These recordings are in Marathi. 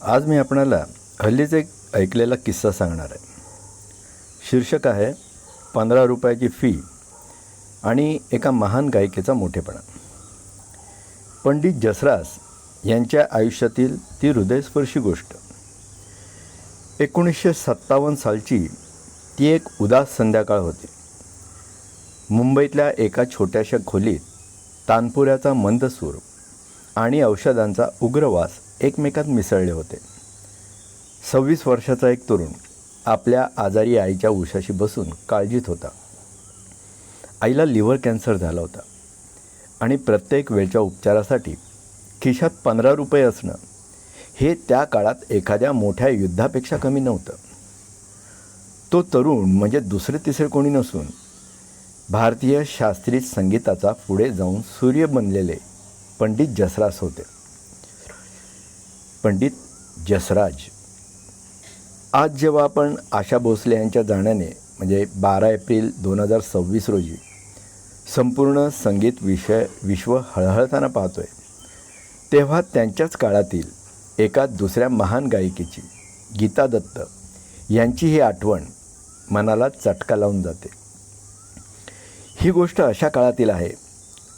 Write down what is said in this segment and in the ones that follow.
आज मी आपणाला हल्लीच एक ऐकलेला किस्सा सांगणार आहे. शीर्षक आहे 15 रुपयाची फी आणि एका महान गायिकेचा मोठेपणा. पंडित जसराज यांच्या आयुष्यातील ती हृदयस्पर्शी गोष्ट. 1957 सालची ती एक उदास संध्याकाळ होती. मुंबईतल्या एका छोट्याशा खोलीत तानपुऱ्याचा मंद सूर आणि औषधांचा उग्रवास एकमेकात मिसळले होते. 26 वर्षाचा एक तरुण आपल्या आजारी आईच्या उशाशी बसून काळजीत होता. आईला लिव्हर कॅन्सर झाला होता आणि प्रत्येक वेळच्या उपचारासाठी खिशात 15 रुपये असणं हे त्या काळात एखाद्या मोठ्या युद्धापेक्षा कमी नव्हतं. तो तरुण म्हणजे दुसरे तिसरे कोणी नसून भारतीय शास्त्रीय संगीताचा पुढे जाऊन सूर्य बनलेले पंडित जसराज होते. पंडित जसराज. आज जेव्हा आपण आशा भोसले यांच्या जाण्याने म्हणजे 12 एप्रिल 2026 रोजी संपूर्ण संगीत विश्व हळहळताना पाहतोय, तेव्हा त्यांच्याच काळातील एका दुसऱ्या महान गायिकेची, गीता दत्त यांची ही आठवण मनाला चटका लावून जाते. ही गोष्ट अशा काळातील आहे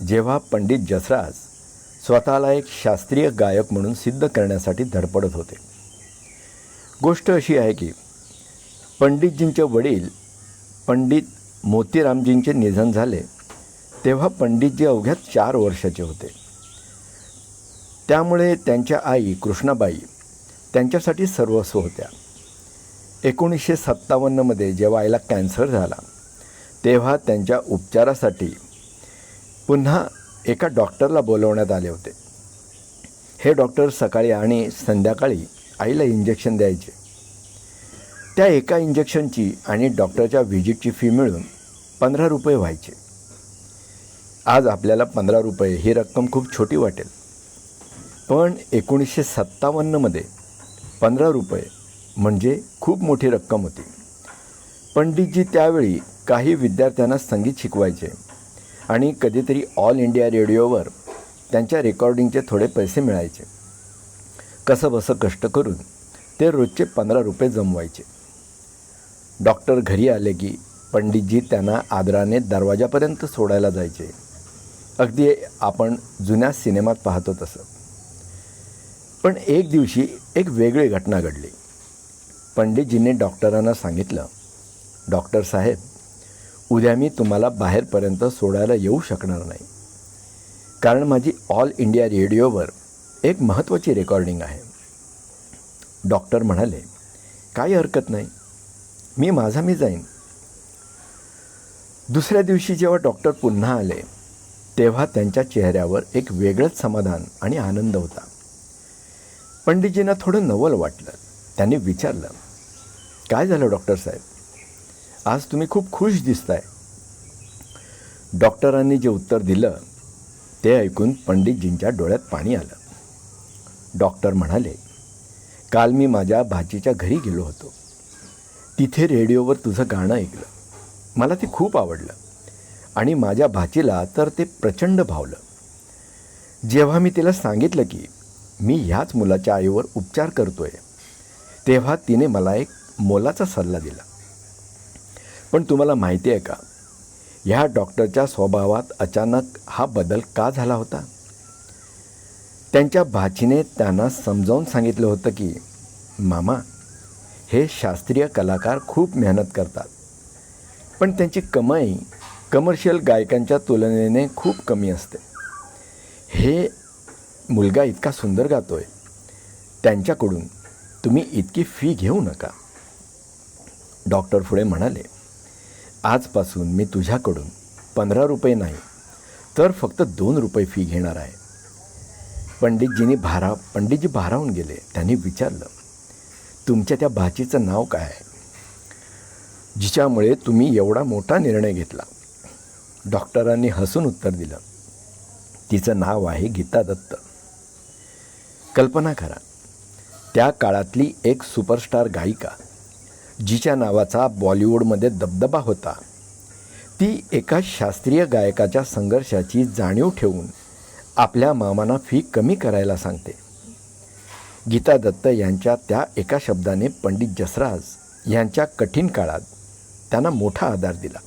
जेव्हा पंडित जसराज स्वतःला एक शास्त्रीय गायक म्हणून सिद्ध करण्यासाठी धडपडत होते. गोष्ट अशी आहे की पंडितजींचे वडील पंडित मोतीरामजींचे निधन झाले तेव्हा पंडितजी अवघ्या 4 वर्षाचे होते. त्यामुळे त्यांच्या आई कृष्णाबाई त्यांच्यासाठी सर्वस्व होत्या. 1957 जेव्हा आईला कॅन्सर झाला तेव्हा त्यांच्या उपचारासाठी पुन्हा एका डॉक्टरला बोलवण्यात आले होते. हे डॉक्टर सकाळी आणि संध्याकाळी आईला इंजेक्शन द्यायचे. त्या एका इंजेक्शनची आणि डॉक्टरच्या व्हिजिटची फी मिळून 15 रुपये व्हायचे. आज आपल्याला 15 रुपये ही रक्कम खूप छोटी वाटेल, पण 1957 15 रुपये म्हणजे खूप मोठी रक्कम होती. पंडितजी त्यावेळी काही विद्यार्थ्यांना संगीत शिकवायचे आणि कधीतरी ऑल इंडिया रेडिओवर त्यांच्या रेकॉर्डिंगचे थोडे पैसे मिळायचे. कसंबसं कष्ट करून ते रोजचे 15 रुपये जमवायचे. डॉक्टर घरी आले की पंडितजी त्यांना आदराने दरवाजापर्यंत सोडायला जायचे. अगदी आपण जुन्या सिनेमात पाहतो तसं. पण एक दिवशी एक वेगळी घटना घडली. पंडितजींनी डॉक्टरांना सांगितलं, डॉक्टर साहेब, उद्या मी तुम्हाला बाहेरपर्यंत सोडायला येऊ शकणार नाही, कारण माझी ऑल इंडिया रेडिओवर एक महत्त्वाची रेकॉर्डिंग आहे. डॉक्टर म्हणाले, काही हरकत नाही, मी जाईन. दुसऱ्या दिवशी जेव्हा डॉक्टर पुन्हा आले तेव्हा त्यांच्या चेहऱ्यावर एक वेगळंच समाधान आणि आनंद होता. पंडितजींना थोडं नवल वाटलं. त्यांनी विचारलं, काय झालं डॉक्टर साहेब, आज तुम्ही खूप खुश दिसताय. डॉक्टरांनी जे उत्तर दिलं ते ऐकून पंडितजींच्या डोळ्यात पाणी आलं. डॉक्टर म्हणाले, काल मी माझ्या भाचीच्या घरी गेलो होतो. तिथे रेडिओवर तुझं गाणं ऐकलं. मला ते खूप आवडलं आणि माझ्या भाचीला तर ते प्रचंड भावलं. जेव्हा मी तिला सांगितलं की मी ह्याच मुलाच्या आईवर उपचार करतोय तेव्हा तिने मला एक मोलाचा सल्ला दिला. पण तुम्हाला माहिती आहे का, ह्या डॉक्टरच्या स्वभावात अचानक हा बदल का झाला होता? त्यांच्या भाचीने त्यांना समजावून सांगितलं होतं की मामा, हे शास्त्रीय कलाकार खूप मेहनत करतात, पण त्यांची कमाई कमर्शियल गायकांच्या तुलनेने खूप कमी असते. हे मुलगा इतका सुंदर गातोय, त्यांच्याकडून तुम्ही इतकी फी घेऊ नका. डॉक्टर पुढे म्हणाले, आजपासून मी तुझ्याकडून 15 रुपये नाही तर फक्त 2 रुपये फी घेणार आहे. पंडितजी भारावून गेले. त्यांनी विचारलं, तुमच्या त्या भाचीचं नाव काय आहे, जिच्यामुळे तुम्ही एवढा मोठा निर्णय घेतला? डॉक्टरांनी हसून उत्तर दिलं, तिचं नाव आहे गीता दत्त. कल्पना करा, त्या काळातली एक सुपरस्टार गायिका जिच्या नावाचा बॉलिवूडमध्ये दबदबा होता, ती एका शास्त्रीय गायकाच्या संघर्षाची जाणीव ठेवून आपल्या मामांना फी कमी करायला सांगते. गीता दत्त यांच्या त्या एका शब्दाने पंडित जसराज यांच्या कठीण काळात त्यांना मोठा आधार दिला.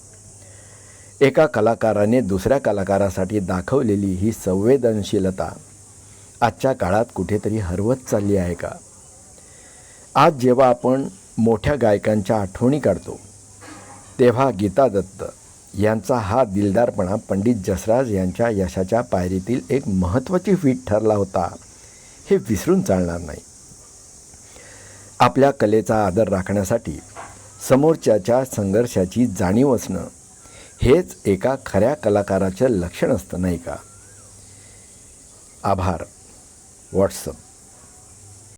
एका कलाकाराने दुसऱ्या कलाकारासाठी दाखवलेली ही संवेदनशीलता आजच्या काळात कुठेतरी हरवत चालली आहे का? आज जेव्हा आपण मोठ्या गायकांच्या आठवणी काढतो तेव्हा गीता दत्त यांचा हा दिलदारपणा पंडित जसराज यांच्या यशाच्या पायरीतील एक महत्त्वाची वीट ठरला होता हे विसरून चालणार नाही. आपल्या कलेचा आदर राखण्यासाठी समोरच्याच्या संघर्षाची जाणीव असणं हेच एका खऱ्या कलाकाराचं लक्षण असतं, नाही का? आभार. व्हॉट्सअप.